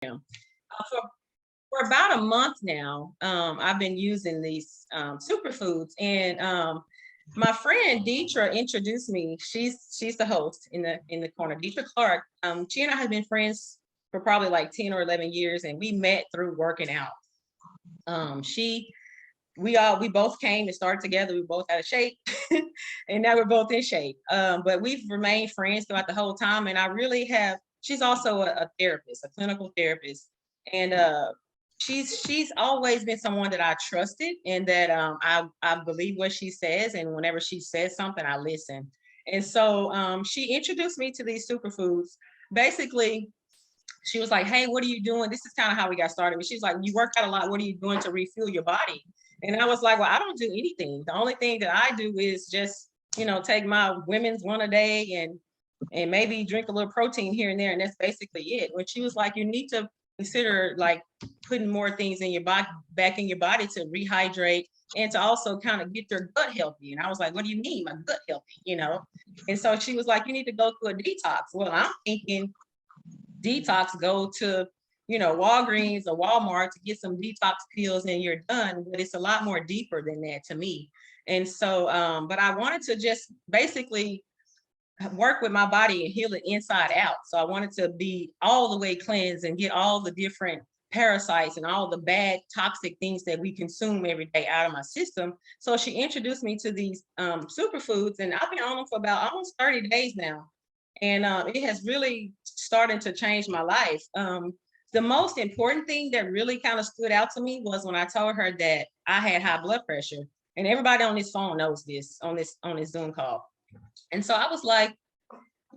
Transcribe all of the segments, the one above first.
For, for about a month now, I've been using these superfoods, and my friend Deetra introduced me. She's the host in the corner. Deetra Clark. She and I have been friends for probably like 10 or 11 years, and we met through working out. She we both came and started together. We both out of shape, and now we're both in shape. But we've remained friends throughout the whole time, and I really have. She's also a therapist, a clinical therapist, and she's always been someone that I trusted, and that I believe what she says, and whenever she says something, I listen. And so she introduced me to these superfoods. Basically, she was like, "Hey, what are you doing?" This is kind of how we got started. But she's like, "You work out a lot. What are you doing to refuel your body?" And I was like, "Well, I don't do anything. The only thing that I do is just, take my women's one a day and maybe drink a little protein here and there, and that's basically it." When she was like, "You need to consider like putting more things in your body, back in your body, to rehydrate and to also kind of get your gut healthy." And I was like, "What do you mean, my gut healthy?" And so she was like, "You need to go through a detox." Well, I'm thinking detox, go to Walgreens or Walmart to get some detox pills and you're done, but it's a lot more deeper than that to me. And so but I wanted to just basically work with my body and heal it inside out. So I wanted to be all the way cleansed and get all the different parasites and all the bad toxic things that we consume every day out of my system. So she introduced me to these superfoods, and I've been on them for about almost 30 days now, and it has really started to change my life. The most important thing that really kind of stood out to me was when I told her that I had high blood pressure, and everybody on this phone knows this on this Zoom call. And so I was like,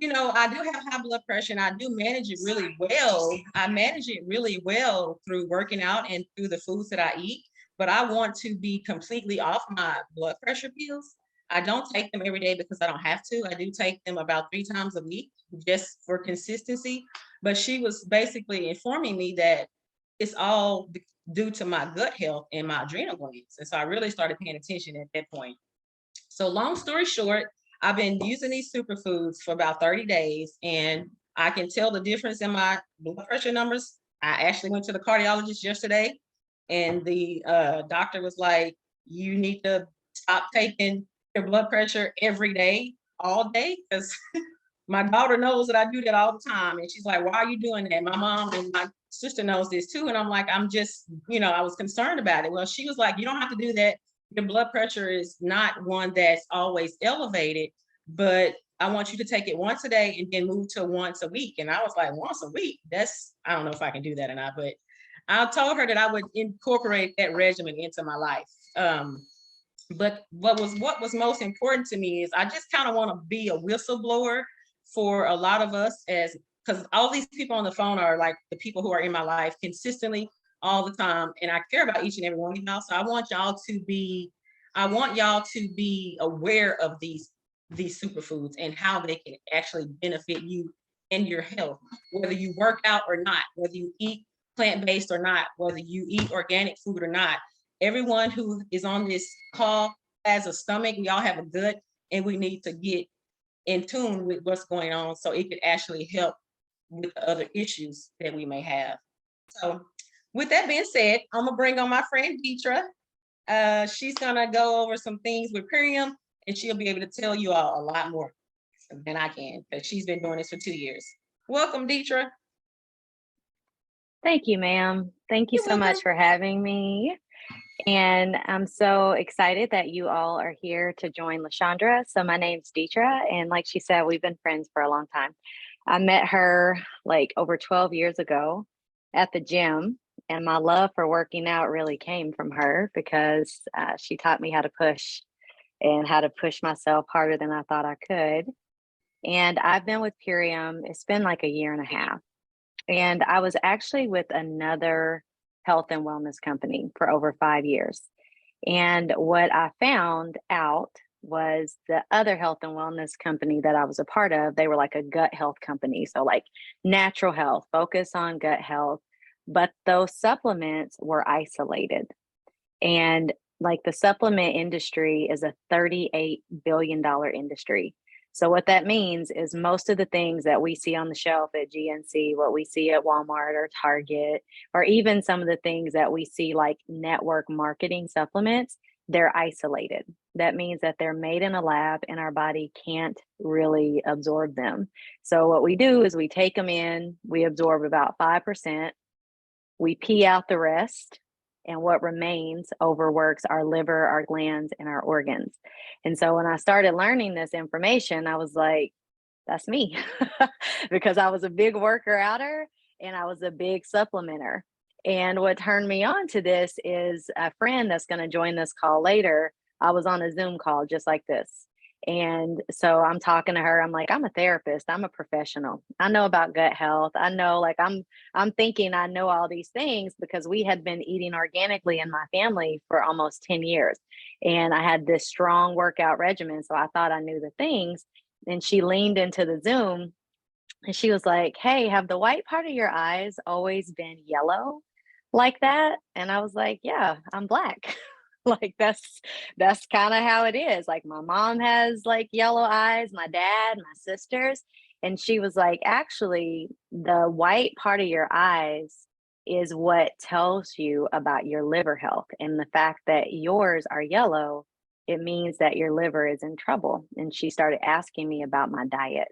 I do have high blood pressure, and I do manage it really well. I manage it really well through working out and through the foods that I eat, but I want to be completely off my blood pressure pills. I don't take them every day because I don't have to. I do take them about 3 times a week just for consistency. But she was basically informing me that it's all due to my gut health and my adrenal glands. And so I really started paying attention at that point. So long story short, I've been using these superfoods for about 30 days, and I can tell the difference in my blood pressure numbers. I actually went to the cardiologist yesterday, and the doctor was like, "You need to stop taking your blood pressure every day, all day," because my daughter knows that I do that all the time. And she's like, "Why are you doing that?" My mom and my sister knows this too. And I'm like, "I'm just, I was concerned about it." Well, she was like, "You don't have to do that. Your blood pressure is not one that's always elevated, but I want you to take it once a day and then move to once a week." And I was like, "Once a week? I don't know if I can do that or not." But I told her that I would incorporate that regimen into my life. But what was most important to me is I just kind of want to be a whistleblower for a lot of us, as because all these people on the phone are like the people who are in my life consistently all the time, and I care about each and every one of y'all. So I want y'all to be aware of these superfoods and how they can actually benefit you and your health, whether you work out or not, whether you eat plant-based or not, whether you eat organic food or not. Everyone who is on this call has a stomach. We all have a gut, and we need to get in tune with what's going on so it could actually help with other issues that we may have. So with that being said, I'm gonna bring on my friend Deetra. She's gonna go over some things with Perium, and she'll be able to tell you all a lot more than I can, because she's been doing this for 2 years. Welcome, Deetra. Thank you, ma'am. Thank you You're so welcome. much for having me. And I'm so excited that you all are here to join LaShondra. So my name's Deetra, and like she said, we've been friends for a long time. I met her like over 12 years ago at the gym, and my love for working out really came from her because she taught me how to push and how to push myself harder than I thought I could. And I've been with Purium, it's been like a year and a half. And I was actually with another health and wellness company for over 5 years. And what I found out was the other health and wellness company that I was a part of, they were like a gut health company. So, like natural health, focus on gut health. But those supplements were isolated. And like the supplement industry is a $38 billion industry. So what that means is most of the things that we see on the shelf at GNC, what we see at Walmart or Target, or even some of the things that we see like network marketing supplements, they're isolated. That means that they're made in a lab and our body can't really absorb them. So what we do is we take them in, we absorb about 5%, we pee out the rest, and what remains overworks our liver, our glands, and our organs. And so when I started learning this information, I was like, that's me, because I was a big worker outer and I was a big supplementer. And what turned me on to this is a friend that's going to join this call later. I was on a Zoom call just like this. And so I'm talking to her. I'm like, I'm a therapist. I'm a professional. I know about gut health. I know, like, I'm thinking I know all these things because we had been eating organically in my family for almost 10 years. And I had this strong workout regimen. So I thought I knew the things. And she leaned into the Zoom and she was like, hey, have the white part of your eyes always been yellow like that? And I was like, yeah, I'm black. Like that's kind of how it is. Like my mom has like yellow eyes, my dad, my sisters. And she was like, actually, the white part of your eyes is what tells you about your liver health. And the fact that yours are yellow, it means that your liver is in trouble. And she started asking me about my diet.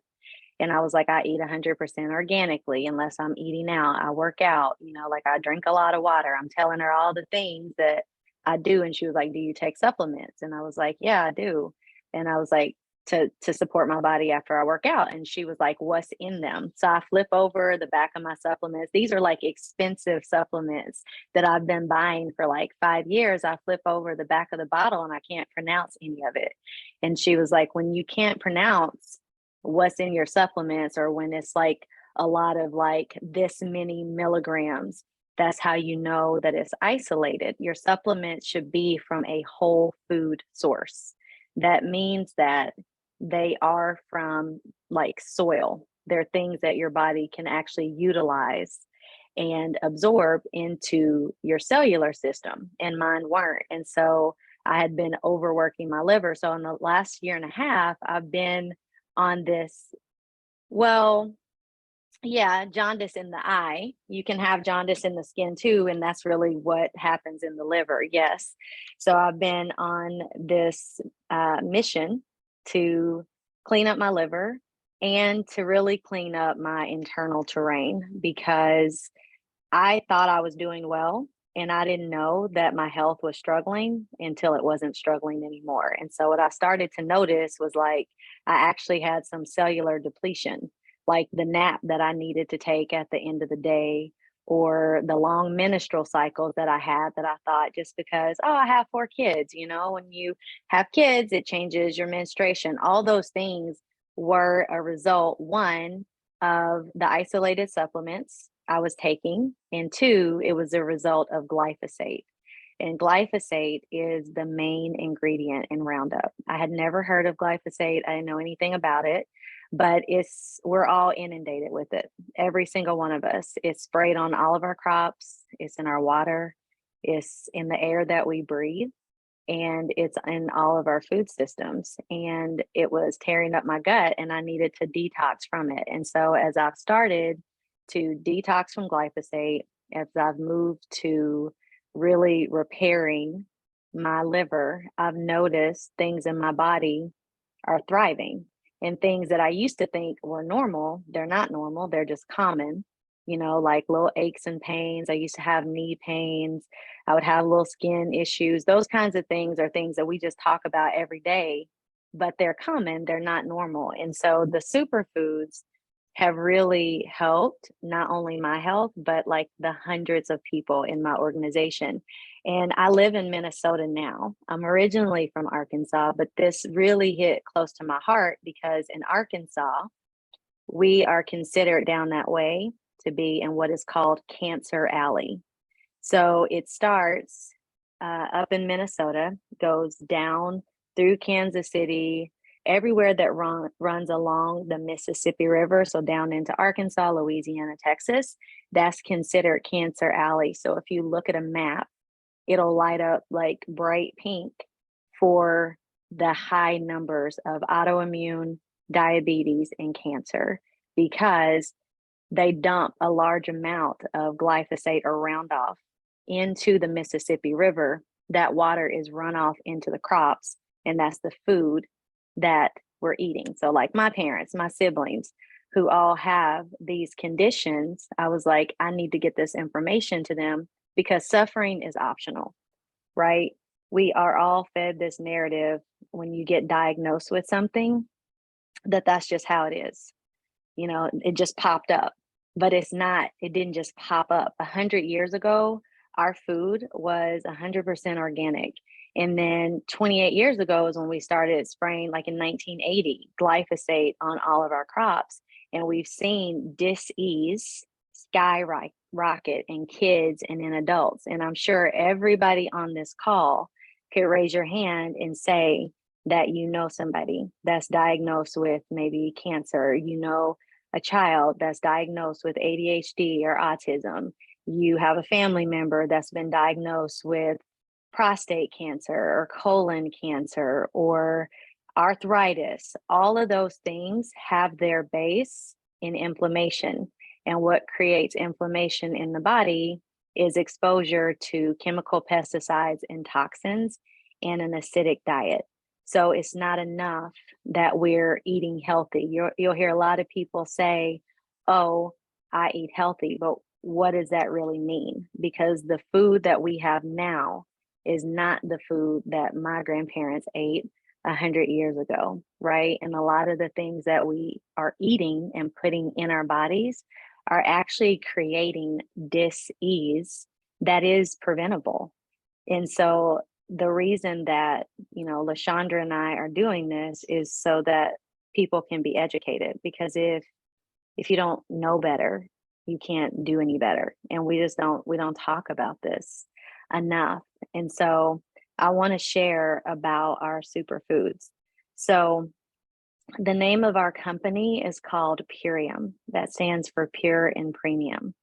And I was like, I eat 100% organically unless I'm eating out. I work out, like I drink a lot of water. I'm telling her all the things that I do. And she was like, do you take supplements? And I was like, yeah, I do. And I was like, to support my body after I work out. And she was like, what's in them? So I flip over the back of my supplements. These are like expensive supplements that I've been buying for like 5 years. I flip over the back of the bottle and I can't pronounce any of it. And she was like, when you can't pronounce what's in your supplements, or when it's like a lot of like this many milligrams, that's how you know that it's isolated. Your supplements should be from a whole food source. That means that they are from like soil. They're things that your body can actually utilize and absorb into your cellular system, and mine weren't. And so I had been overworking my liver. So in the last year and a half, I've been on this, well, yeah, jaundice in the eye. You can have jaundice in the skin too, and that's really what happens in the liver. Yes. So I've been on this mission to clean up my liver and to really clean up my internal terrain, because I thought I was doing well and I didn't know that my health was struggling until it wasn't struggling anymore. And so what I started to notice was like I actually had some cellular depletion, like the nap that I needed to take at the end of the day, or the long menstrual cycles that I had that I thought just because, oh, I have 4 kids, when you have kids, it changes your menstruation. All those things were a result, one, of the isolated supplements I was taking, and two, it was a result of glyphosate. And glyphosate is the main ingredient in Roundup. I had never heard of glyphosate. I didn't know anything about it, but we're all inundated with it. Every single one of us. It's sprayed on all of our crops. It's in our water. It's in the air that we breathe. And it's in all of our food systems. And it was tearing up my gut, and I needed to detox from it. And so as I've started to detox from glyphosate, as I've moved to really repairing my liver, I've noticed things in my body are thriving, and things that I used to think were normal, they're not normal, they're just common. Like little aches and pains. I used to have knee pains. I would have little skin issues. Those kinds of things are things that we just talk about every day, but they're common, they're not normal. And so the superfoods have really helped not only my health, but like the hundreds of people in my organization. And I live in Minnesota now. I'm originally from Arkansas, but this really hit close to my heart because in Arkansas, we are considered down that way to be in what is called Cancer Alley. So it starts up in Minnesota, goes down through Kansas City, everywhere that runs along the Mississippi River. So down into Arkansas, Louisiana, Texas, that's considered Cancer Alley. So if you look at a map, it'll light up like bright pink for the high numbers of autoimmune diabetes, and cancer, because they dump a large amount of glyphosate or Roundup into the Mississippi River. That water is run off into the crops, and that's the food that we're eating. So like my parents, my siblings, who all have these conditions, I was like, I need to get this information to them, because suffering is optional, right? We are all fed this narrative when you get diagnosed with something, that that's just how it is. You know, it just popped up, but it's not. It didn't just pop up. 100 years ago, our food was 100% organic. And then 28 years ago is when we started spraying, like in 1980, glyphosate on all of our crops. And we've seen dis-ease skyrocket in kids and in adults. And I'm sure everybody on this call could raise your hand and say that you know somebody that's diagnosed with maybe cancer, you know, a child that's diagnosed with ADHD or autism, you have a family member that's been diagnosed with prostate cancer or colon cancer or arthritis. All of those things have their base in inflammation. And what creates inflammation in the body is exposure to chemical pesticides and toxins and an acidic diet. So it's not enough that we're eating healthy. You'll hear a lot of people say, oh, I eat healthy, but what does that really mean? Because the food that we have now is not the food that my grandparents ate 100 years ago, right? And a lot of the things that we are eating and putting in our bodies are actually creating dis-ease that is preventable. And so the reason that, you know, LaShondra and I are doing this is so that people can be educated, because if you don't know better, you can't do any better. And we don't talk about this enough. And so I want to share about our superfoods. So the name of our company is called Purium. That stands for Pure and Premium.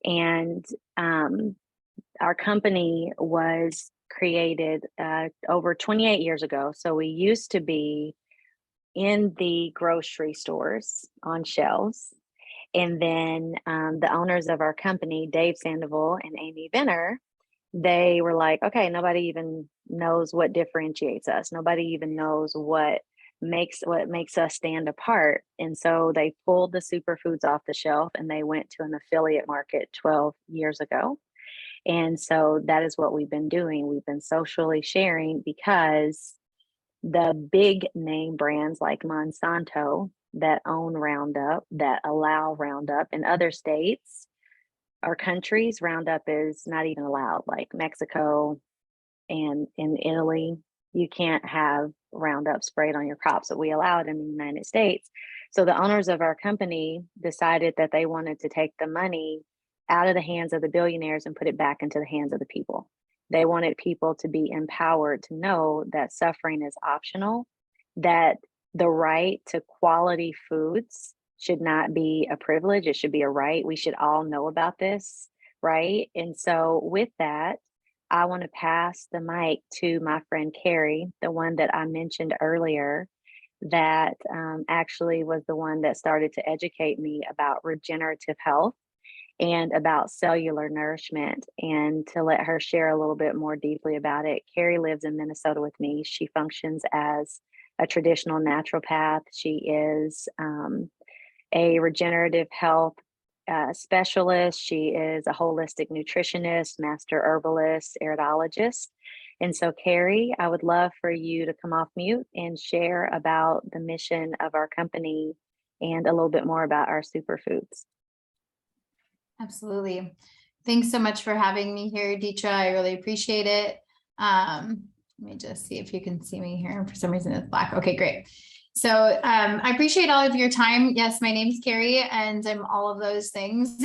And our company was created over 28 years ago. So we used to be in the grocery stores on shelves. And then the owners of our company, Dave Sandoval and Amy Venner, they were like, okay, nobody even knows what differentiates us. Nobody even knows what makes us stand apart. And so they pulled the superfoods off the shelf and they went to an affiliate market 12 years ago. And so that is what we've been doing. We've been socially sharing, because the big name brands like Monsanto that own Roundup, that allow Roundup in other states or countries, Roundup is not even allowed, like Mexico and in Italy. You can't have Roundup sprayed on your crops, but we allow it in the United States. So the owners of our company decided that they wanted to take the money out of the hands of the billionaires and put it back into the hands of the people. They wanted people to be empowered to know that suffering is optional, that the right to quality foods should not be a privilege, it should be a right. We should all know about this, right? And so with that, I want to pass the mic to my friend Carrie, the one that I mentioned earlier, that actually was the one that started to educate me about regenerative health and about cellular nourishment, and to let her share a little bit more deeply about it. Carrie lives in Minnesota with me. She functions as a traditional naturopath. She is a regenerative health specialist. She is a holistic nutritionist, master herbalist, iridologist. And so, Carrie, I would love for you to come off mute and share about the mission of our company and a little bit more about our superfoods. Absolutely. Thanks so much for having me here, Deetra. I really appreciate it. Let me just see if you can see me here. For some reason it's black. Okay, great. So I appreciate all of your time. Yes, my name's Carrie and I'm all of those things,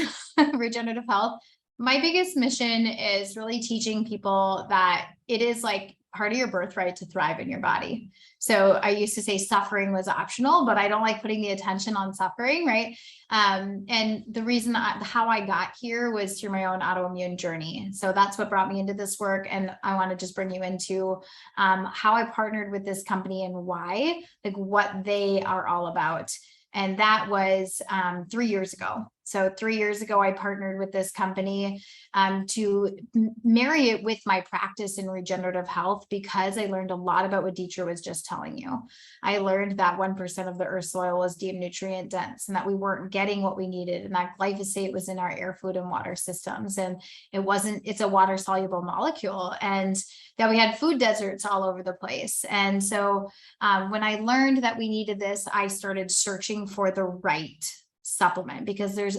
regenerative health. My biggest mission is really teaching people that it is like part of your birthright to thrive in your body. So I used to say suffering was optional, but I don't like putting the attention on suffering, right? And the reason how I got here was through my own autoimmune journey. So that's what brought me into this work. And I want to just bring you into how I partnered with this company and why, like what they are all about. And that was 3 years ago. So 3 years ago, I partnered with this company to marry it with my practice in regenerative health, because I learned a lot about what Dietra was just telling you. I learned that 1% of the earth soil was deemed nutrient dense, and that we weren't getting what we needed, and that glyphosate was in our air, food, and water systems. And it's a water soluble molecule, and that we had food deserts all over the place. And so when I learned that we needed this, I started searching for the right supplement, because there's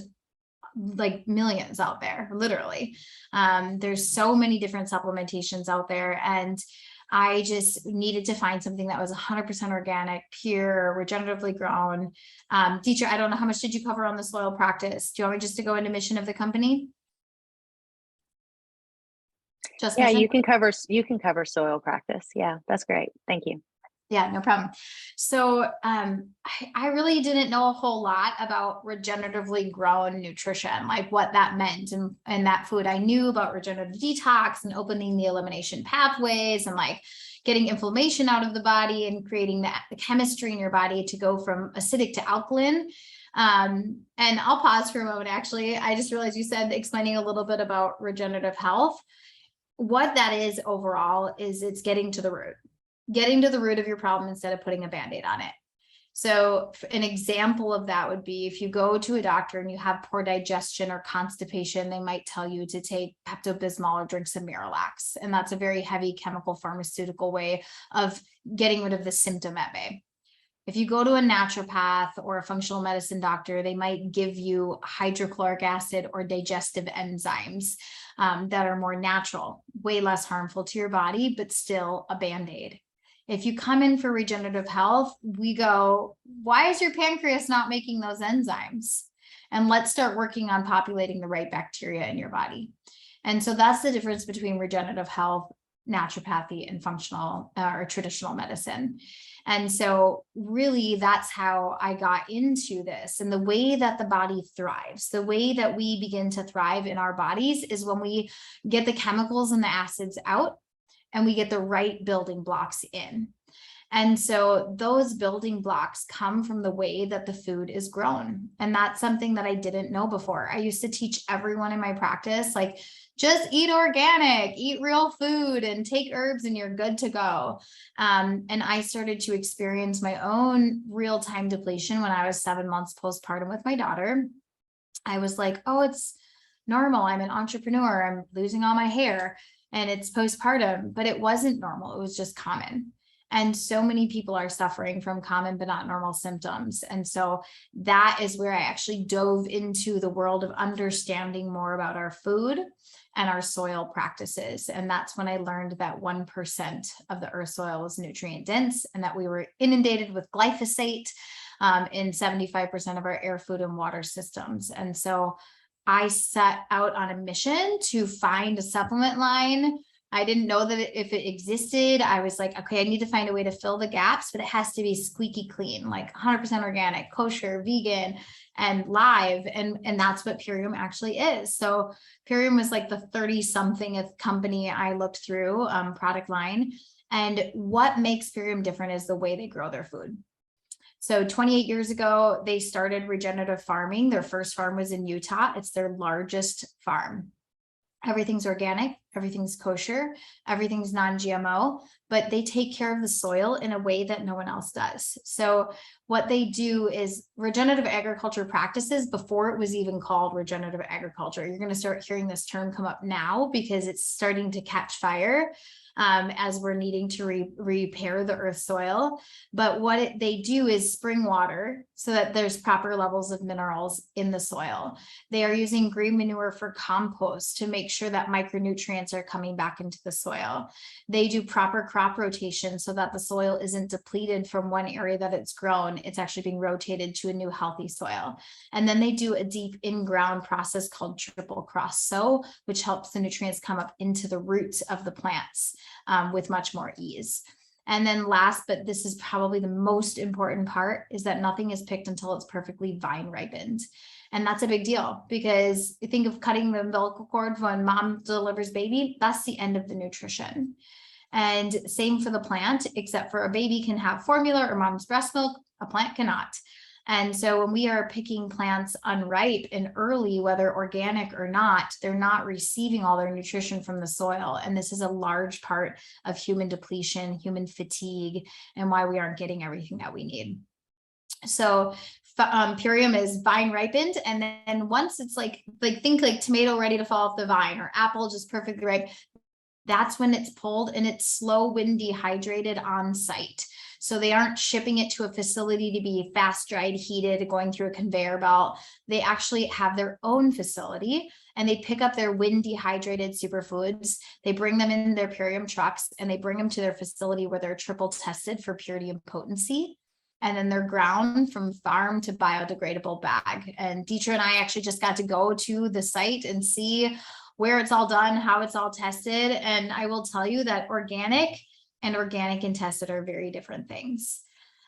like millions out there, literally. There's so many different supplementations out there, and I just needed to find something that was 100% organic, pure, regeneratively grown. Dietra, I don't know, how much did you cover on the soil practice? Do you want me just to go into mission of the company? Just yeah, you can cover soil practice. Yeah, that's great. Thank you. Yeah, no problem. So I really didn't know a whole lot about regeneratively grown nutrition, like what that meant, and that food. I knew about regenerative detox and opening the elimination pathways, and like getting inflammation out of the body and creating the chemistry in your body to go from acidic to alkaline. And I'll pause for a moment. Actually, I just realized you said explaining a little bit about regenerative health. What that is overall is it's getting to the root of your problem instead of putting a Band-Aid on it. So an example of that would be if you go to a doctor and you have poor digestion or constipation, they might tell you to take Pepto-Bismol or drink some Miralax. And that's a very heavy chemical pharmaceutical way of getting rid of the symptom at bay. If you go to a naturopath or a functional medicine doctor, they might give you hydrochloric acid or digestive enzymes that are more natural, way less harmful to your body, but still a Band-Aid. If you come in for regenerative health, we go, why is your pancreas not making those enzymes? And let's start working on populating the right bacteria in your body. And so that's the difference between regenerative health, naturopathy, and functional or traditional medicine. And so really that's how I got into this. And the way that the body thrives, the way that we begin to thrive in our bodies is when we get the chemicals and the acids out and we get the right building blocks in. And so those building blocks come from the way that the food is grown. And that's something that I didn't know before. I used to teach everyone in my practice, like, just eat organic, eat real food, and take herbs and you're good to go. And I started to experience my own real-time depletion when I was 7 months postpartum with my daughter. I was like, oh, it's normal. I'm an entrepreneur. I'm losing all my hair and it's postpartum, but it wasn't normal. It was just common. And so many people are suffering from common but not normal symptoms. And so that is where I actually dove into the world of understanding more about our food and our soil practices. And that's when I learned that 1% of the earth soil was nutrient dense, and that we were inundated with glyphosate in 75% of our air, food, and water systems. And so I set out on a mission to find a supplement line. I didn't know that if it existed. I was like, okay, I need to find a way to fill the gaps, but it has to be squeaky clean, like 100% organic, kosher, vegan, and live. And that's what Purium actually is. So Purium was like the 30-somethingth company I looked through, product line. And what makes Purium different is the way they grow their food. So 28 years ago, they started regenerative farming. Their first farm was in Utah. It's their largest farm. Everything's organic, everything's kosher, everything's non-GMO, but they take care of the soil in a way that no one else does. So what they do is regenerative agriculture practices before it was even called regenerative agriculture. You're going to start hearing this term come up now because it's starting to catch fire. As we're needing to repair the earth soil. But what they do is spring water so that there's proper levels of minerals in the soil. They are using green manure for compost to make sure that micronutrients nutrients are coming back into the soil. They do proper crop rotation so that the soil isn't depleted from one area that it's grown. It's actually being rotated to a new healthy soil. And then they do a deep in-ground process called triple cross sow, which helps the nutrients come up into the roots of the plants with much more ease. And then last, but this is probably the most important part, is that nothing is picked until it's perfectly vine ripened. And that's a big deal, because you think of cutting the umbilical cord when mom delivers baby, that's the end of the nutrition. And same for the plant, except for a baby can have formula or mom's breast milk, a plant cannot. And so when we are picking plants unripe and early, whether organic or not, they're not receiving all their nutrition from the soil. And this is a large part of human depletion, human fatigue, and why we aren't getting everything that we need. So Purium is vine ripened. And then once it's like think like tomato ready to fall off the vine, or apple just perfectly ripe, that's when it's pulled, and it's slow wind dehydrated on site. So they aren't shipping it to a facility to be fast dried, heated, going through a conveyor belt. They actually have their own facility, and they pick up their wind dehydrated superfoods. They bring them in their Purium trucks, and they bring them to their facility where they're triple tested for purity and potency. And then they're ground from farm to biodegradable bag. And Deetra and I actually just got to go to the site and see where it's all done, how it's all tested. And I will tell you that organic and tested are very different things.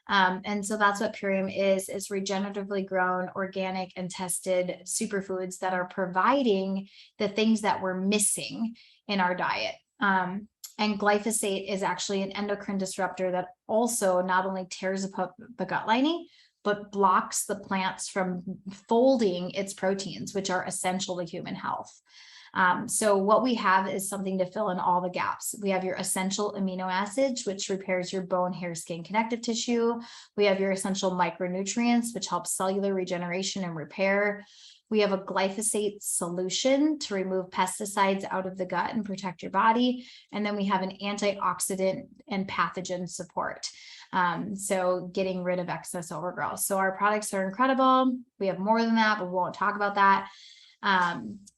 And so that's what Purium is regeneratively grown, organic and tested superfoods that are providing the things that we're missing in our diet. And glyphosate is actually an endocrine disruptor that also not only tears apart the gut lining, but blocks the plants from folding its proteins, which are essential to human health. So what we have is something to fill in all the gaps. We have your essential amino acids, which repairs your bone, hair, skin, connective tissue. We have your essential micronutrients, which helps cellular regeneration and repair. We have a glyphosate solution to remove pesticides out of the gut and protect your body. And then we have an antioxidant and pathogen support. So getting rid of excess overgrowth. So our products are incredible. We have more than that, but we won't talk about that.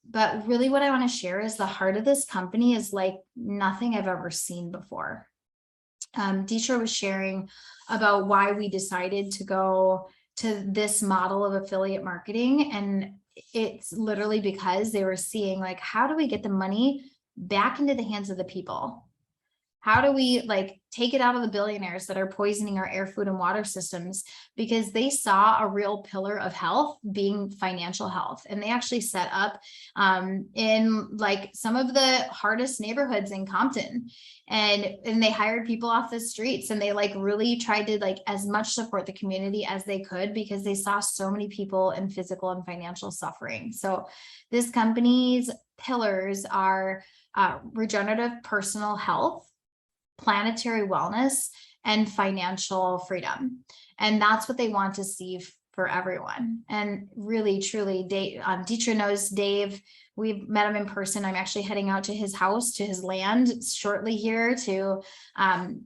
But really what I want to share is the heart of this company is like nothing I've ever seen before. Deetra was sharing about why we decided to go to this model of affiliate marketing. And it's literally because they were seeing like, how do we get the money back into the hands of the people? How do we like take it out of the billionaires that are poisoning our air, food, and water systems? Because they saw a real pillar of health being financial health. And they actually set up in like some of the hardest neighborhoods in Compton. And they hired people off the streets, and they like really tried to like as much support the community as they could, because they saw so many people in physical and financial suffering. So this company's pillars are regenerative personal health, planetary wellness, and financial freedom. And that's what they want to see for everyone. And really, truly, Deetra knows Dave. We've met him in person. I'm actually heading out to his house, to his land shortly here to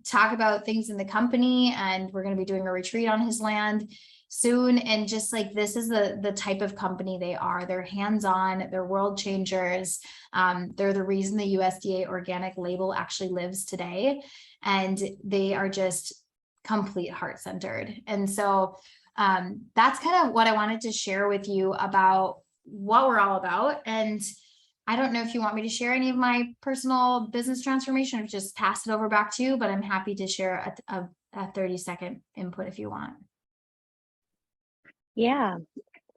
talk about things in the company. And we're going to be doing a retreat on his land soon. And just like, this is the type of company they are. They're hands-on, they're world changers. They're the reason the USDA organic label actually lives today. And they are just complete heart-centered. And so that's kind of what I wanted to share with you about what we're all about. And I don't know if you want me to share any of my personal business transformation or just pass it over back to you, but I'm happy to share a 30-second input if you want. Yeah,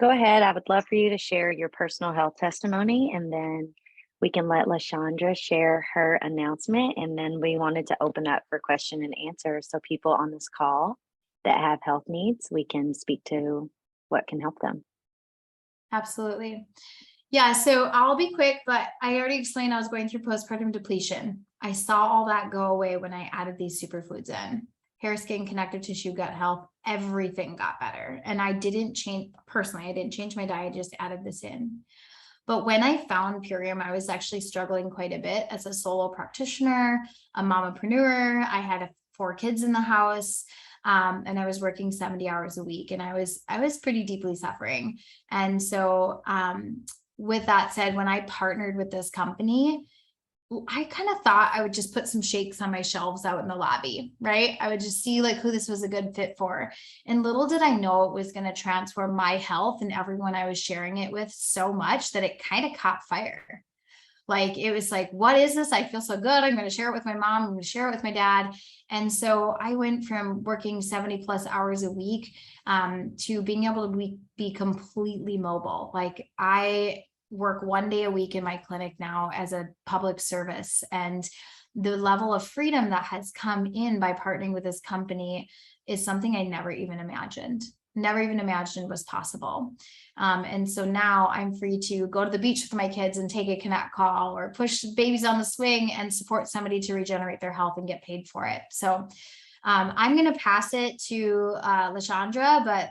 go ahead. I would love for you to share your personal health testimony, and then we can let LaShondra share her announcement. And then we wanted to open up for question and answer. So people on this call that have health needs, we can speak to what can help them. Absolutely. Yeah, so I'll be quick, but I already explained I was going through postpartum depletion. I saw all that go away when I added these superfoods in. Hair, skin, connective tissue, gut health, everything got better. And I didn't change, personally, I didn't change my diet, just added this in. But when I found Purium, I was actually struggling quite a bit as a solo practitioner, a mompreneur. I had 4 kids in the house. And I was working 70 hours a week, and I was pretty deeply suffering. And so with that said, when I partnered with this company, I kind of thought I would just put some shakes on my shelves out in the lobby, right? I would just see like who this was a good fit for. And little did I know it was going to transform my health and everyone I was sharing it with so much that it kind of caught fire. Like, it was like, what is this? I feel so good. I'm going to share it with my mom. I'm going to share it with my dad. And so I went from working 70 plus hours a week to being able to be completely mobile. Like, I work 1 day a week in my clinic now as a public service, and the level of freedom that has come in by partnering with this company is something I never even imagined was possible. And so now I'm free to go to the beach with my kids and take a Connect call, or push babies on the swing and support somebody to regenerate their health and get paid for it. So I'm going to pass it to LaShondra, but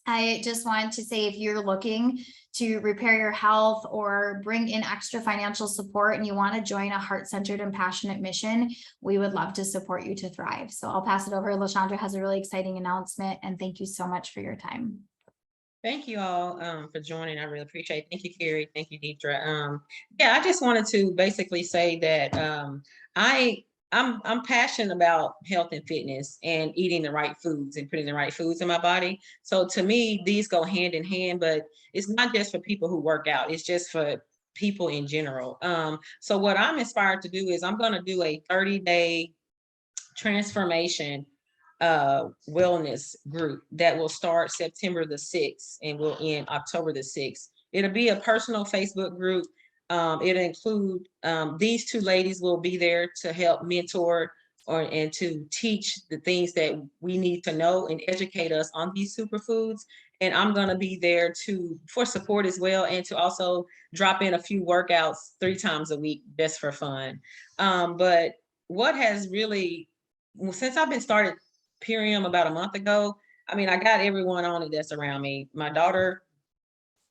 I just wanted to say, if you're looking to repair your health or bring in extra financial support and you want to join a heart-centered and passionate mission, we would love to support you to thrive. So I'll pass it over. LaShondra has a really exciting announcement, and thank you so much for your time. Thank you all for joining. I really appreciate it. Thank you, Carrie. Thank you, Deidre. Yeah, I just wanted to basically say that I'm passionate about health and fitness and eating the right foods and putting the right foods in my body. So to me, these go hand in hand, but it's not just for people who work out. It's just for people in general. So what I'm inspired to do is I'm going to do a 30-day transformation wellness group that will start September the 6th and will end October the 6th. It'll be a personal Facebook group. It'll include these two ladies will be there to help mentor and to teach the things that we need to know and educate us on these superfoods. And I'm going to be there for support as well, and to also drop in a few workouts 3 times a week just for fun. But what has really, since I've been started Purium about a month ago, I mean, I got everyone on it that's around me. My daughter,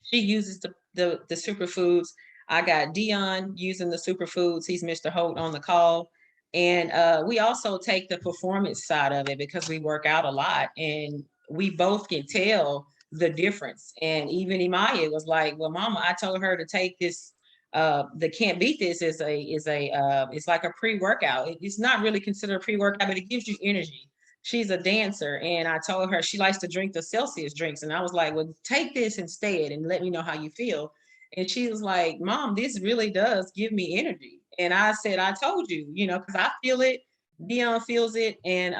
she uses the superfoods. I got Dion using the superfoods. He's Mr. Holt on the call. And we also take the performance side of it because we work out a lot, and we both can tell the difference. And even Imaya was like, well, Mama, I told her to take this the Can't Beat This is it's like a pre-workout. It's not really considered a pre-workout, but it gives you energy. She's a dancer, and I told her she likes to drink the Celsius drinks, and I was like, well, take this instead and let me know how you feel. And she was like, Mom, this really does give me energy. And I said, I told you, because I feel it. Dion feels it, and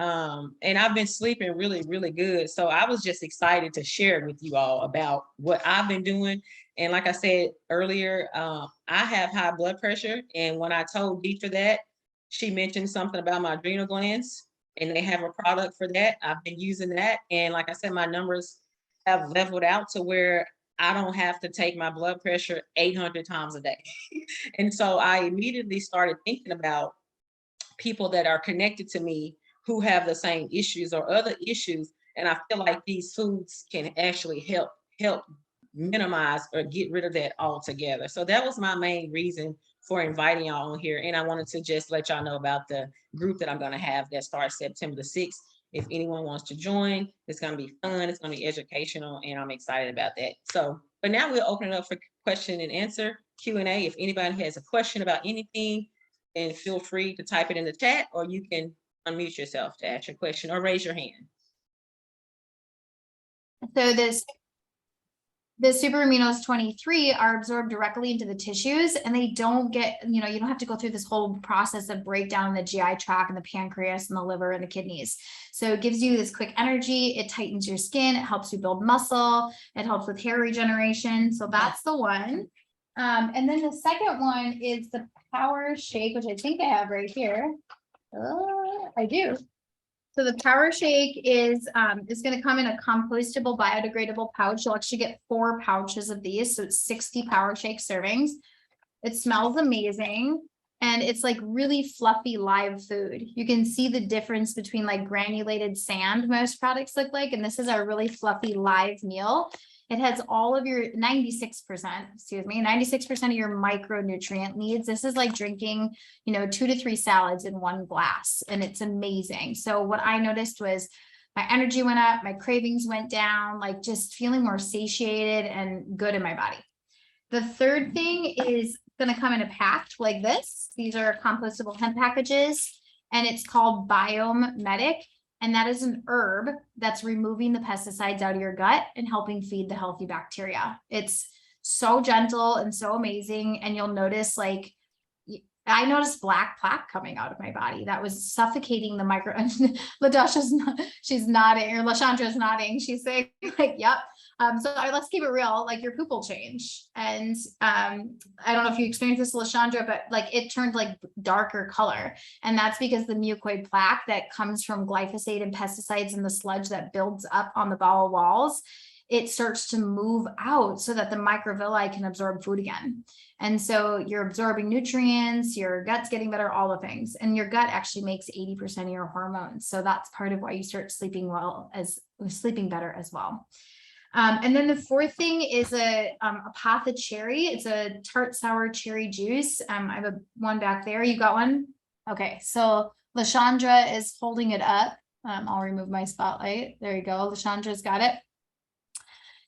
I've been sleeping really, really good. So I was just excited to share with you all about what I've been doing. And like I said earlier, I have high blood pressure, and when I told Deidre that, she mentioned something about my adrenal glands, and they have a product for that. I've been using that, and like I said, my numbers have leveled out to where I don't have to take my blood pressure 800 times a day. And so I immediately started thinking about people that are connected to me who have the same issues or other issues. And I feel like these foods can actually help minimize or get rid of that altogether. So that was my main reason for inviting y'all on here. And I wanted to just let y'all know about the group that I'm going to have that starts September the 6th. If anyone wants to join, it's going to be fun. It's going to be educational, and I'm excited about that. So, but now we'll open it up for question and answer, Q&A. If anybody has a question about anything, and feel free to type it in the chat, or you can unmute yourself to ask your question or raise your hand. So the super aminos 23 are absorbed directly into the tissues, and they don't get, you don't have to go through this whole process of breakdown in the GI tract and the pancreas and the liver and the kidneys. So it gives you this quick energy. It tightens your skin. It helps you build muscle. It helps with hair regeneration. So that's the one. And then the second one is the Power Shake, which I think I have right here. I do. So the Power Shake is going to come in a compostable, biodegradable pouch. You'll actually get 4 pouches of these. So it's 60 Power Shake servings. It smells amazing. And it's like really fluffy live food. You can see the difference between like granulated sand, most products look like, and this is our really fluffy live meal. It has all of your 96% of your micronutrient needs. This is like drinking, 2 to 3 salads in one glass, and it's amazing. So what I noticed was my energy went up, my cravings went down, like just feeling more satiated and good in my body. The third thing is going to come in a pack like this. These are compostable hemp packages, and it's called Biome Medic. And that is an herb that's removing the pesticides out of your gut and helping feed the healthy bacteria. It's so gentle and so amazing. And you'll notice, like, I noticed black plaque coming out of my body that was suffocating the micro. Ladasha's not, she's nodding, or Lashandra's nodding. She's saying, like, yep. Let's keep it real. Like, your poop will change. And I don't know if you experienced this, Lashandra, but like, it turned like darker color. And that's because the mucoid plaque that comes from glyphosate and pesticides in the sludge that builds up on the bowel walls, it starts to move out so that the microvilli can absorb food again. And so you're absorbing nutrients, your gut's getting better, all the things. And your gut actually makes 80% of your hormones. So that's part of why you start sleeping better as well. And then the fourth thing is a Apothecary. It's a tart sour cherry juice. I have one back there. You got one? Okay, so Lashandra is holding it up. I'll remove my spotlight. There you go. Lashandra's got it.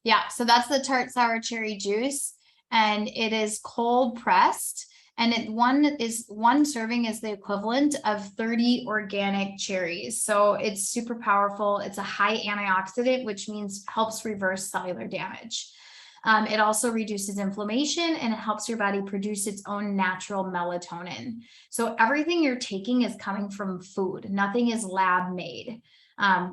Yeah, so that's the tart sour cherry juice, and it is cold pressed. And one serving is the equivalent of 30 organic cherries. So it's super powerful. It's a high antioxidant, which means helps reverse cellular damage. It also reduces inflammation, and it helps your body produce its own natural melatonin. So everything you're taking is coming from food. Nothing is lab made,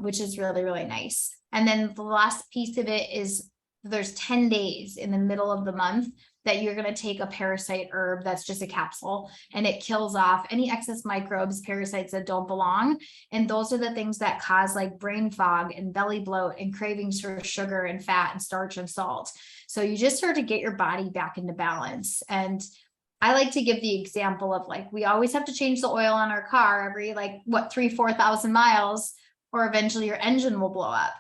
which is really, really nice. And then the last piece of it is there's 10 days in the middle of the month that you're going to take a parasite herb that's just a capsule, and it kills off any excess microbes, parasites that don't belong. And those are the things that cause like brain fog and belly bloat and cravings for sugar and fat and starch and salt. So you just start to get your body back into balance. And I like to give the example of, like, we always have to change the oil on our car every 3,000-4,000 miles, or eventually your engine will blow up.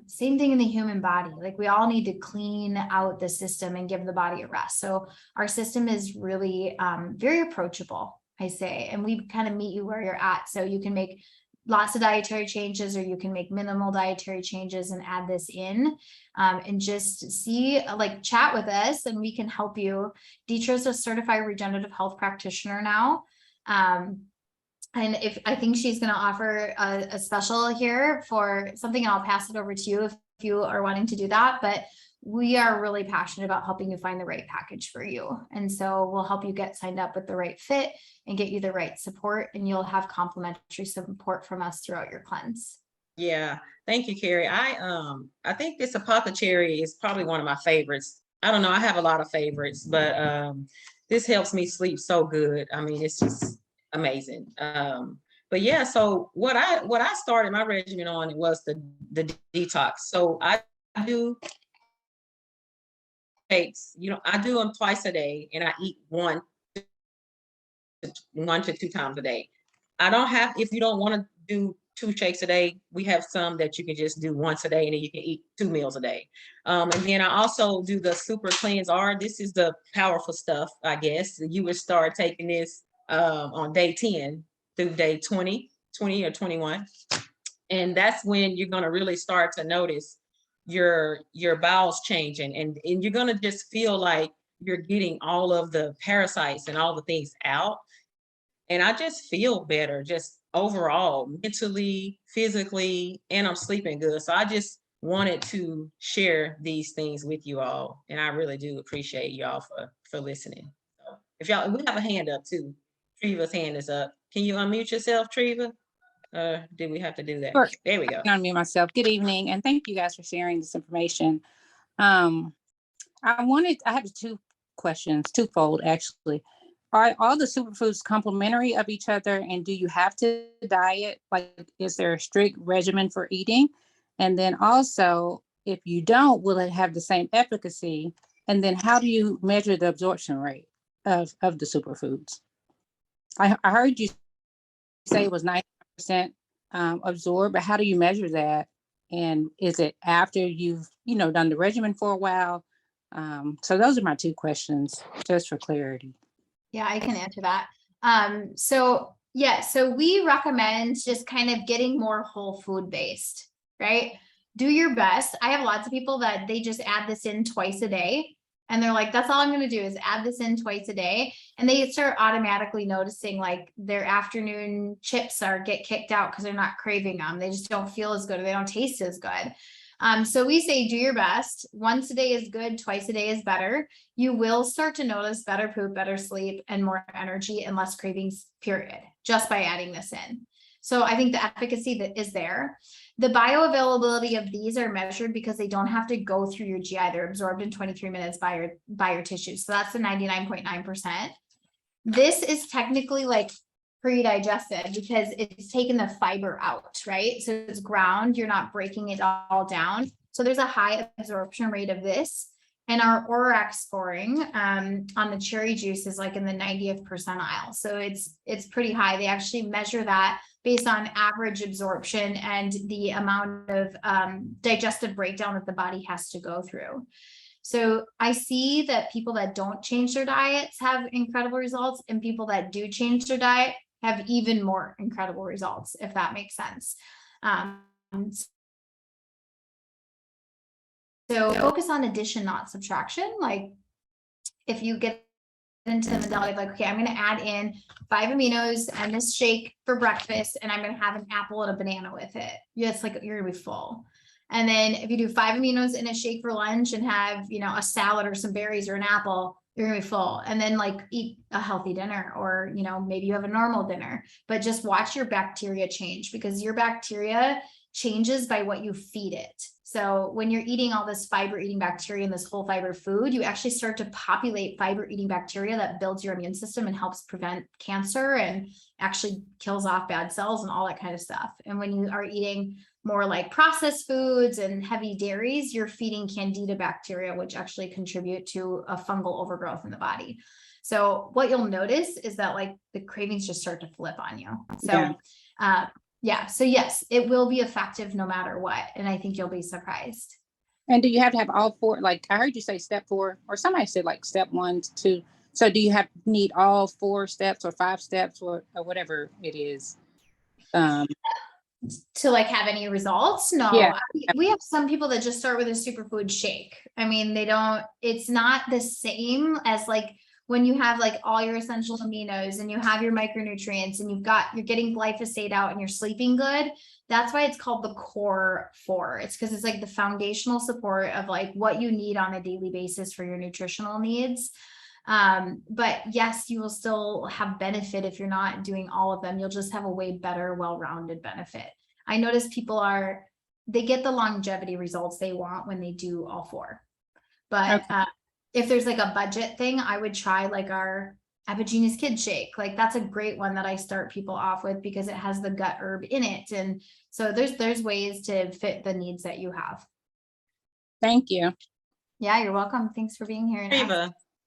Same thing in the human body. Like, we all need to clean out the system and give the body a rest. So our system is really very approachable, I say, and we kind of meet you where you're at. So you can make lots of dietary changes, or you can make minimal dietary changes and add this in, and just chat with us, and we can help you. Deetra is a certified regenerative health practitioner now. And if I think she's going to offer a special here for something, and I'll pass it over to you if you are wanting to do that. But we are really passionate about helping you find the right package for you. And so we'll help you get signed up with the right fit and get you the right support, and you'll have complimentary support from us throughout your cleanse. Yeah, thank you, Carrie. I think this Apothecary is probably one of my favorites. I don't know, I have a lot of favorites, but this helps me sleep so good. I mean, it's just amazing. But yeah, so what I started my regimen on was the detox. So I do shakes, I do them twice a day, and I eat 1 to 2 times a day. If you don't want to do 2 shakes a day, we have some that you can just do once a day, and then you can eat 2 meals a day. And then I also do the Super Cleanse R. This is the powerful stuff, I guess. You would start taking this on day 10 through day 20 or 21. And that's when you're going to really start to notice your bowels changing, and you're going to just feel like you're getting all of the parasites and all the things out. And I just feel better, just overall, mentally, physically, and I'm sleeping good. So I just wanted to share these things with you all. And I really do appreciate y'all for listening. So if y'all, we have a hand up too. Treva's hand is up. Can you unmute yourself, Treva? Did we have to do that? Sure. There we go. I can unmute myself. Good evening, and thank you guys for sharing this information. I have 2 questions, twofold actually. Are all the superfoods complementary of each other, and do you have to diet? Like, is there a strict regimen for eating? And then also, if you don't, will it have the same efficacy? And then how do you measure the absorption rate of the superfoods? I heard you say it was 90% absorbed, but how do you measure that? And is it after you've, done the regimen for a while? So those are my 2 questions, just for clarity. Yeah, I can answer that. So we recommend just kind of getting more whole food based, right? Do your best. I have lots of people that they just add this in twice a day. And they're like, that's all I'm going to do is add this in twice a day. And they start automatically noticing like their afternoon chips get kicked out because they're not craving them. They just don't feel as good, or they don't taste as good. So we say, do your best. Once a day is good. Twice a day is better. You will start to notice better poop, better sleep, and more energy and less cravings, period, just by adding this in. So I think the efficacy that is there. The bioavailability of these are measured because they don't have to go through your GI. They're absorbed in 23 minutes by your tissues. So that's the 99.9%. This is technically like pre-digested because it's taken the fiber out, right? So it's ground, you're not breaking it all down. So there's a high absorption rate of this. And our ORAC scoring on the cherry juice is like in the 90th percentile. So it's pretty high. They actually measure that based on average absorption and the amount of digestive breakdown that the body has to go through. So I see that people that don't change their diets have incredible results, and people that do change their diet have even more incredible results, if that makes sense. So focus on addition, not subtraction. Like if you get into the mentality like, okay, I'm going to add in 5 aminos and this shake for breakfast, and I'm going to have an apple and a banana with it. Yeah, it's like you're going to be full. And then if you do 5 aminos in a shake for lunch and have, a salad or some berries or an apple, you're gonna be full. And then like eat a healthy dinner, or, maybe you have a normal dinner, but just watch your bacteria change, because your bacteria changes by what you feed it. So when you're eating all this fiber eating bacteria and this whole fiber food, you actually start to populate fiber eating bacteria that builds your immune system and helps prevent cancer and actually kills off bad cells and all that kind of stuff. And when you are eating more like processed foods and heavy dairies, you're feeding candida bacteria, which actually contribute to a fungal overgrowth in the body. So what you'll notice is that like the cravings just start to flip on you. So so yes, it will be effective no matter what. And I think you'll be surprised. And do you have to have all 4? Like I heard you say step 4, or somebody said like step 1 to 2. So do you need all 4 steps or 5 steps or whatever it is? To like have any results? No, Yeah. We have some people that just start with a superfood shake. I mean, it's not the same as like when you have like all your essential aminos and you have your micronutrients and you're getting glyphosate out and you're sleeping good. That's why it's called the core 4. It's because it's like the foundational support of like what you need on a daily basis for your nutritional needs. But yes, you will still have benefit if you're not doing all of them. You'll just have a way better, well-rounded benefit. I notice people they get the longevity results they want when they do all 4. But if there's like a budget thing, I would try like our Apigene's Kid Shake. Like that's a great one that I start people off with because it has the gut herb in it. And so there's ways to fit the needs that you have. Thank you. Yeah, you're welcome. Thanks for being here.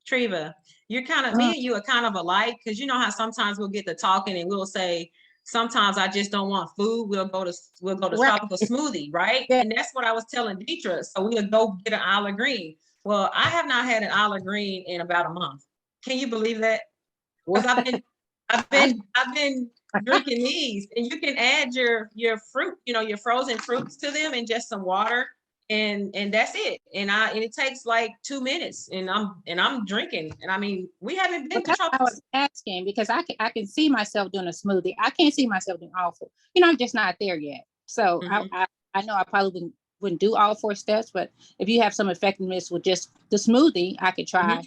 Treva, you're me and you are kind of alike, because you know how sometimes we'll get to talking and we'll say, sometimes I just don't want food. We'll go to tropical smoothie, right? Yeah. And that's what I was telling Deetra. So we'll go get an olive green. Well, I have not had an olive green in about a month. Can you believe that? Because I've been drinking these, and you can add your fruit, your frozen fruits to them and just some water, and that's it. And it takes like 2 minutes, and I'm drinking. And I mean, we haven't been to tropical. I was asking because I can see myself doing a smoothie. I can't see myself doing all 4. I'm just not there yet. So I know I probably wouldn't do all 4 steps, but if you have some effectiveness with just the smoothie, I could try,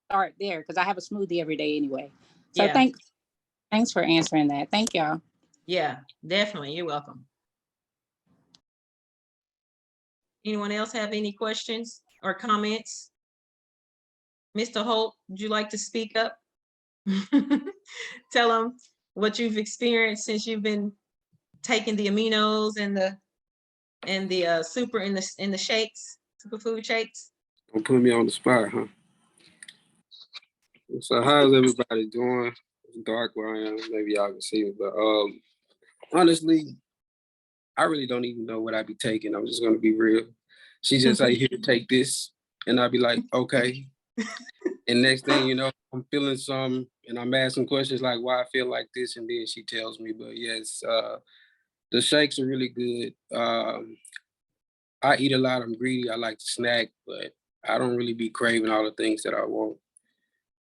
start there, because I have a smoothie every day anyway. So thanks for answering that. Thank y'all. Yeah, definitely. You're welcome. Anyone else have any questions or comments? Mr. Holt, would you like to speak up? Tell them what you've experienced since you've been taking the aminos and the super in the shakes, superfood shakes. Don't put me on the spot, huh? So how's everybody doing? It's dark where I am. Maybe y'all can see me, but honestly, I really don't even know what I be taking. I'm just gonna be real. She just say, "Here, take this," and I'll be like, "Okay." And next thing you know, I'm feeling some, and I'm asking questions like why I feel like this, and then she tells me. But yes, the shakes are really good. I eat a lot. I'm greedy. I like to snack, but I don't really be craving all the things that I want,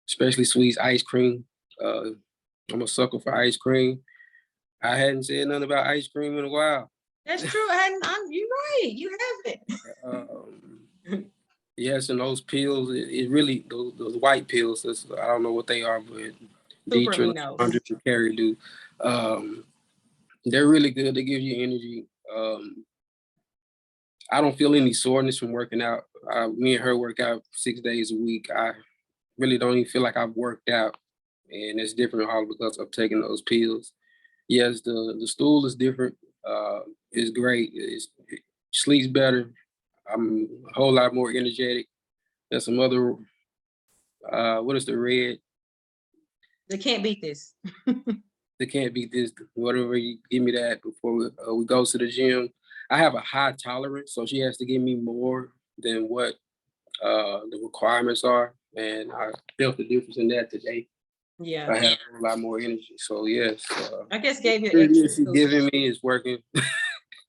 especially sweets, ice cream. I'm a sucker for ice cream. I hadn't said nothing about ice cream in a while. That's true. You're right. You haven't. Yes, and those pills, it really those white pills. I don't know what they are, but Super Deidre, aminos. 100 and Carrie do. They're really good. They give you energy. I don't feel any soreness from working out. Me and her work out 6 days a week. I really don't even feel like I've worked out, and it's different all because of taking those pills. Yes, the stool is different. It's great. It sleeps better. I'm a whole lot more energetic. There's some other, what is the red? They can't beat this. They can't beat this. Whatever you give me that before we go to the gym. I have a high tolerance, so she has to give me more than what the requirements are. And I felt the difference in that today. Yeah. I have a lot more energy. So yes. I guess gave you the extra she's boost. giving me is working.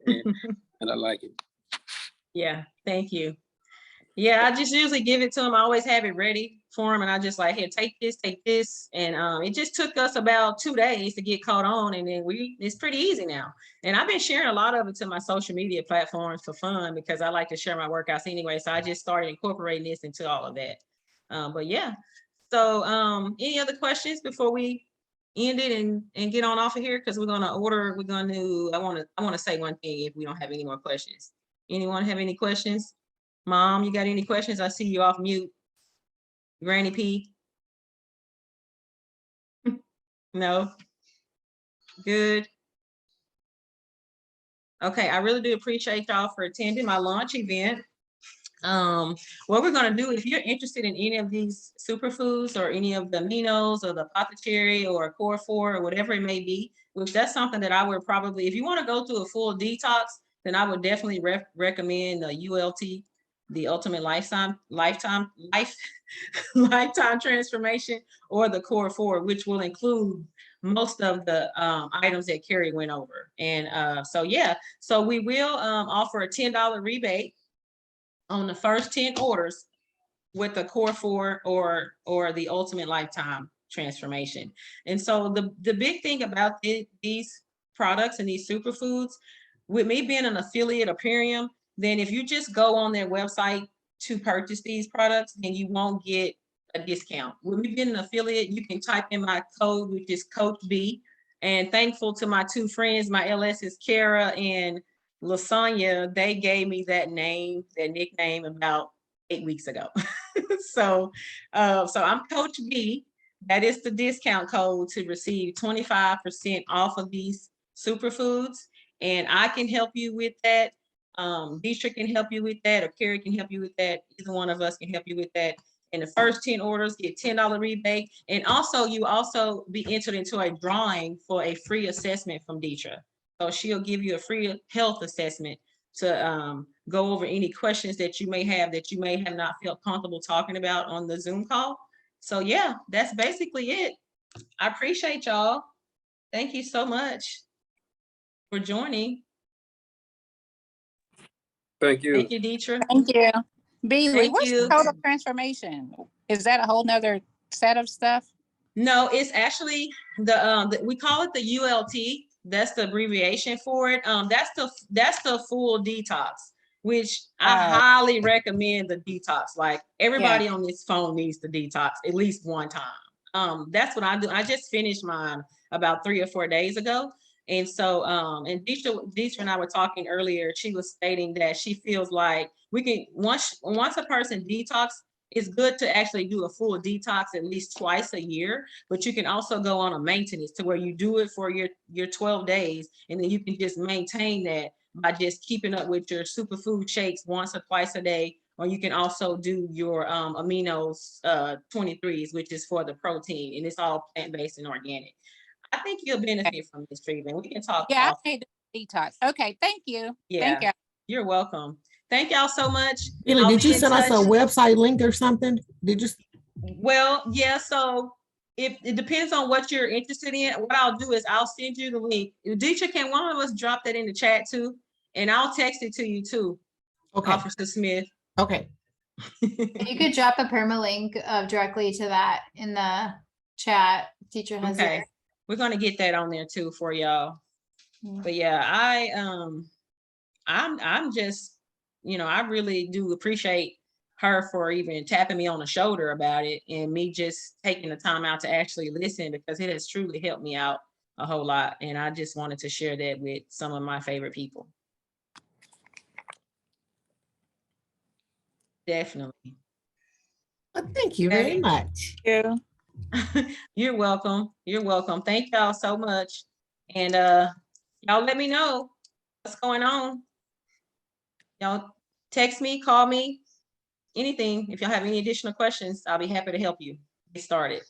and I like it. Yeah, thank you. Yeah, I just usually give it to him. I always have it ready for him, and I just like, here, take this. And it just took us about 2 days to get caught on, and then it's pretty easy now. And I've been sharing a lot of it to my social media platforms for fun because I like to share my workouts anyway. So I just started incorporating this into all of that. But yeah, so any other questions before we end it and get on off of here? Because I want to say one thing if we don't have any more questions. Anyone have any questions? Mom, you got any questions? I see you off mute. Granny P. No. Good. Okay, I really do appreciate y'all for attending my launch event. What we're gonna do, if you're interested in any of these superfoods or any of the aminos or the apothecary or core 4 or whatever it may be, which that's something that I would probably, if you want to go through a full detox, then I would definitely recommend the ULT, the Ultimate Lifetime Transformation, or the core 4, which will include most of the items that Carrie went over. And so yeah, so we will offer a $10 rebate on the first 10 orders with the core 4 or the Ultimate Lifetime Transformation. And so the big thing about these products and these superfoods, with me being an affiliate of Purium, then if you just go on their website to purchase these products, then you won't get a discount. With me being an affiliate, you can type in my code, which is Coach B. And thankful to my 2 friends, my LS is Kara and Lasagna, they gave me that nickname about 8 weeks ago. So I'm Coach B. That is the discount code to receive 25% off of these superfoods. And I can help you with that. Deidre can help you with that, or Carrie can help you with that. Either one of us can help you with that. And the first 10 orders get $10 rebate. And also, you also be entered into a drawing for a free assessment from Deidre. So she'll give you a free health assessment to go over any questions that you may have not felt comfortable talking about on the Zoom call. So yeah, that's basically it. I appreciate y'all. Thank you so much for joining. Thank you. Thank you, Deidre. Thank you. Beasley, Thank what's you. total transformation? Is that a whole nother set of stuff? No, it's actually we call it the ULT. That's the abbreviation for it. That's the full detox, which I highly recommend the detox. Like everybody on this phone needs to detox at least one time. That's what I do. I just finished mine about 3 or 4 days ago. And so, and Deidre and I were talking earlier, she was stating that she feels like we can, once a person detox, it's good to actually do a full detox at least twice a year, but you can also go on a maintenance to where you do it for your 12 days, and then you can just maintain that by just keeping up with your superfood shakes once or twice a day. Or you can also do your aminos 23s, which is for the protein, and it's all plant-based and organic. I think you'll benefit from this treatment. We can talk. Yeah, I need to detox. Okay, thank you. Yeah, thank you. You're welcome. Thank y'all so much. Billy, did you send us a website link or something? Did you? Well, yeah. So it depends on what you're interested in. What I'll do is I'll send you the link. Deidre, can one of us drop that in the chat too? And I'll text it to you too. Okay. Officer Smith. Okay. You could drop a permalink directly to that in the chat. Teacher has Okay, it. we're gonna get that on there too for y'all. Mm. But yeah, I'm just, I really do appreciate her for even tapping me on the shoulder about it and me just taking the time out to actually listen, because it has truly helped me out a whole lot. And I just wanted to share that with some of my favorite people. Definitely. Well, thank you very much. Yeah. You're welcome. You're welcome. Thank y'all so much. And y'all let me know what's going on. Y'all text me, call me, anything. If y'all have any additional questions, I'll be happy to help you get started.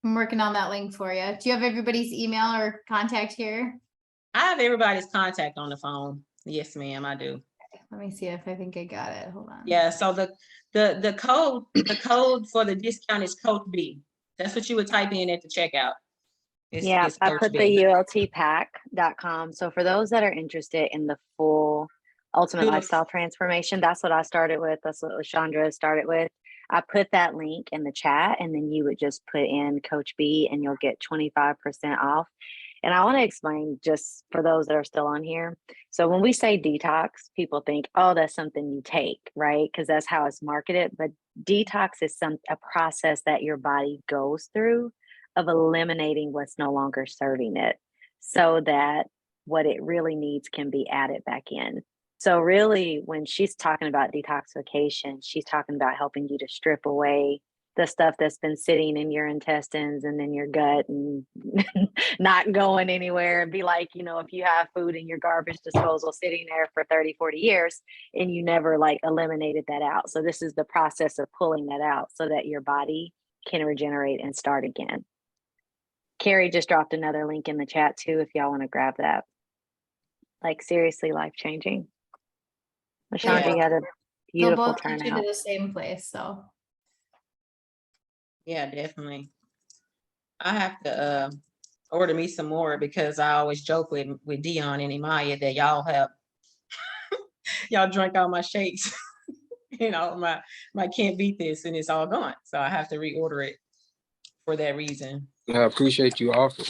I'm working on that link for you. Do you have everybody's email or contact here? I have everybody's contact on the phone. Yes, ma'am, I do. Let me see if I think I got it. Hold on. Yeah, so the code for the discount is Coach B. That's what you would type in at the checkout. Yeah, It's I Coach put B. the ultpack.com. So for those that are interested in the full ultimate Beautiful. lifestyle transformation, that's what I started with. That's what Lashandra started with. I put that link in the chat, and then you would just put in Coach B and you'll get 25% off. And I want to explain, just for those that are still on here. So when we say detox, people think, oh, that's something you take, right? Because that's how it's marketed. But detox is a process that your body goes through of eliminating what's no longer serving it, so that what it really needs can be added back in. So really, when she's talking about detoxification, she's talking about helping you to strip away the stuff that's been sitting in your intestines and in your gut and not going anywhere. And be like, if you have food in your garbage disposal sitting there for 30, 40 years and you never like eliminated that out. So this is the process of pulling that out so that your body can regenerate and start again. Carrie just dropped another link in the chat too, if y'all want to grab that. Like, seriously, life-changing. Lashandra, you had a They'll beautiful both get you to turnout. the same place. So Yeah, definitely. I have to order me some more, because I always joke with Dion and Imaya that y'all drank all my shakes. My can't beat this, and it's all gone. So I have to reorder it for that reason. I appreciate you offering.